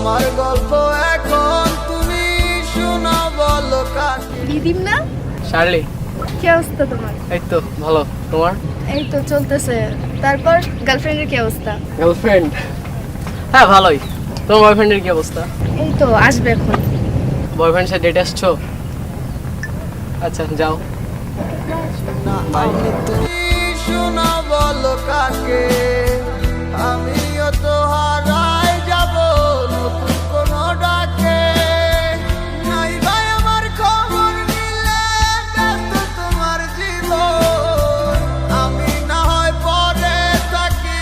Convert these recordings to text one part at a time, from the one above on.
আমার গল্প এখন তুমি শোনা বলো কাকে। দিদিম না? শার্লি, কি অবস্থা তোমার? এই তো ভালো। তোমার? এই তো চলতেছে। তারপর গার্লফ্রেন্ডের কি অবস্থা? গার্লফ্রেন্ড? হ্যাঁ ভালোই। তোমার বয়ফ্রেন্ডের কি অবস্থা? এই তো আসবে এখন। বয়ফ্রেন্ড সাথে ডেটে আসছো? আচ্ছা যাও। আমি তুমি শোনা বলো কাকে, আমিও তো হারাই যাব নতুন কোনো ডাকে। নাই ভাই আমার খবর নিলে ব্যস্ত তোমার জীবন, আমি না হয় পরে থাকি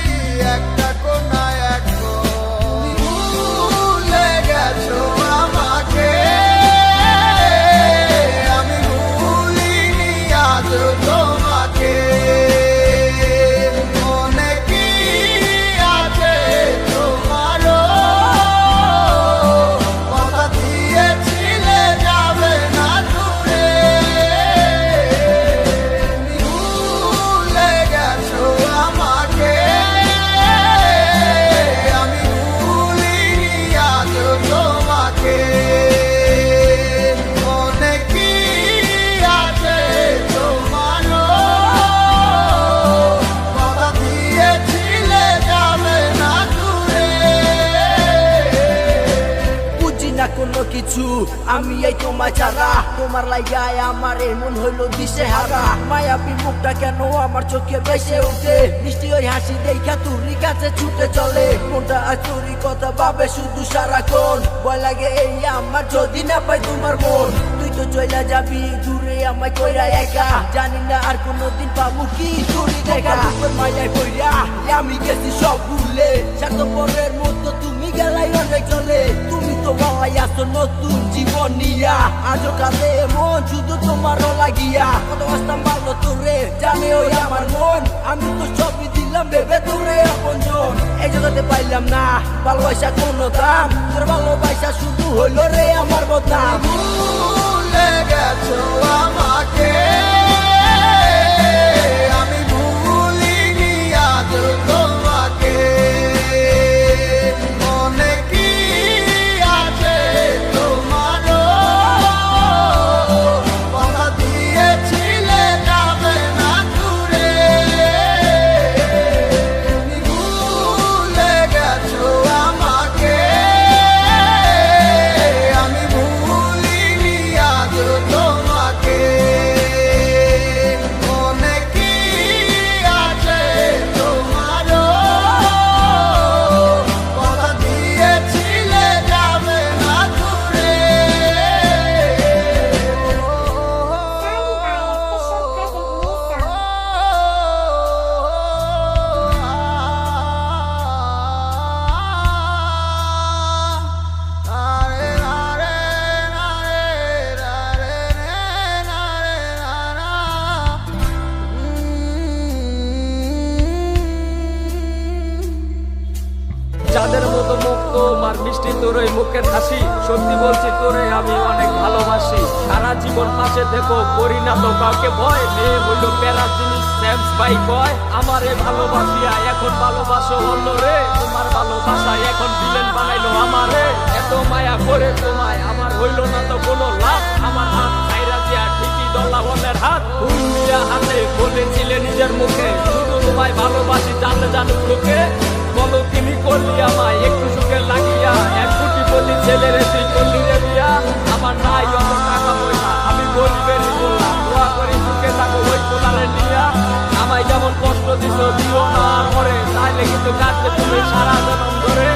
একটা কোনায় এক কোণ। ভুলে গেছো আমাকে, আমি ভুলিনি আজও তোমাকে। মনে কি আছে তোমারও, কথা দিয়েছিলে যাবে না দূরে। ভুলে গেছো আমাকে, আমি ভুলিনি আজও তোমাকে। মনে কি আছে তোমারও, কথা দিয়েছিলে যাবে না দূরে। বুঝি না কোনো কিছু আমি এই তোমায় ছাড়া, তোমার লাইগায় আমার এমন হইলো দিশে হারা। মায়াবী মুখটা কেন আমার চোখে ভেসে ওঠে, মিষ্টি ওই হাসি দেখা তুরি কাছে ছুটে চলে। মনটা আজ তোরই কথা ভাবে শুধু সারাক্ষণ, ভয় লাগে এই আমার যদি না পাই তোমার মন। তুই তো চইলা যাবি দূরে আমায় কইরা একা, জানি না আর কোনোদিন পাবো কি তোরই দেখা। তোর মায়ায় কইরা আমি গেছি সব ভুলে, স্বার্থপরের মতো তুমি গেলাই অনেক চলে। তুমি তো ভালাই আসো নতুন জীবন নিয়া, আজও কাঁদে মন শুধু তোমারও লাগিয়া। কত আসতাম ভালো তোরে জানে ওই আমার মন, আমি তো সবই দিলাম ভেবে তোরে আপনজন। এই জগতে পাইলাম না ভালোবাসা কোনো দাম, তোর ভালোবাসা শুধু হইলো রে আমার বদনাম। ভুলে গেছো আমাকে, আমি ভুলিনি আজও তোমাকে। মনে কি আছে তোমারও, কথা দিয়েছিলে যাবে না দূরে। ভুলে গেছো আমাকে, আমি ভুলিনি আজও তোমাকে। মনে কি আছে তোমারও, কথা দিয়েছিলে যাবে না দূরে। চাঁদের মতো মুখ তোমার মিষ্টি তোর ওই মুখের হাসি, সত্যি বলছি তোরে আমি অনেক ভালোবাসি। সারা জীবন পাশে দেখো করি না তো কাউকে ভয়, মেয়ে হইল প্যারার জিনিস স্যামস ভাই কয়। আমারে ভালোবাসিয়া এখন ভালোবাসো অন্য রে, তোমার ভালোবাসায় এখন ভিলেন বানাইলো আমারে। এত মায়া করে তোমায় আমার হইল না তো কোনো লাভ, আমার হাত ছাইরা দিয়া ঠিকই ডলা বলের হাত। ফুলমিয়া হাতে বলেছিলে নিজের মুখে শুধু তোমায় ভালোবাসি, জানলে জানুক লোকে। বলো তুমি করলি আমায় একটু সুখে লাগিয়া, এক কোটি বলি ছেলের তুই করলি রে বিয়া। আমার নাই অত টাকা পয়সা, আমি গরিবেরই বললাম, দোয়া করি সুখে থাকো ওই কোলারে নিয়া। আমায় যেমন কষ্ট দিছো দিও না আর মরে, তাইলে কিন্তু কাটবে তুমি সারা জনম ধরে।